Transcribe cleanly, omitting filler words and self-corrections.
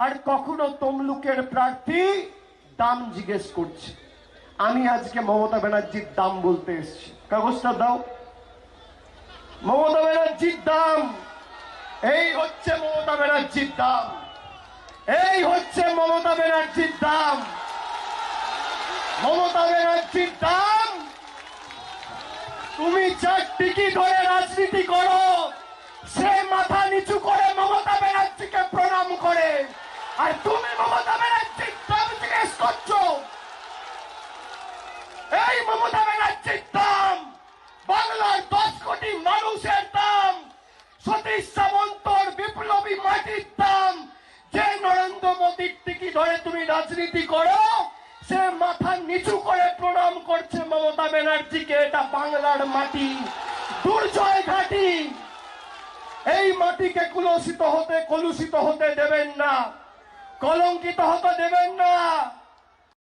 আর কখনো তমলুকের প্রার্থী দাম জিজ্ঞেস করছে। আমি আজকে মমতা ব্যানার্জির দাম বলতে এসেছি। কাগজটা দাও। মমতা ব্যানার্জির দাম, এই হচ্ছে মমতা ব্যানার্জির দাম, এই হচ্ছে মমতা ব্যানার্জির দাম। মমতা ব্যানার্জির দাম, তুমি যার টিকি ধরে রাজনীতি করো সে মাথা নিচু করে মমতা ব্যানার্জিকে প্রণাম করে, আর তুমি মমতা ব্যানার্জির দাম জিজ্ঞেস করছো। এই মমতা ব্যানার্জির দাম বাংলার 10 কোটি মানুষের দাম, সতীশ সামন্তর বিপ্লবী মাটির দাম। যে নরেন্দ্র মোদীর টিকি ধরে তুমি রাজনীতি করো সে মাথা নিচু করে প্রণাম করছে মমতা ব্যানার্জিকে। এটা বাংলার মাটি, দুর্জয় ঘাটি। এই মাটিকে কলুষিত হতে দেবেন না, কলঙ্কিত হতে দেবেন না।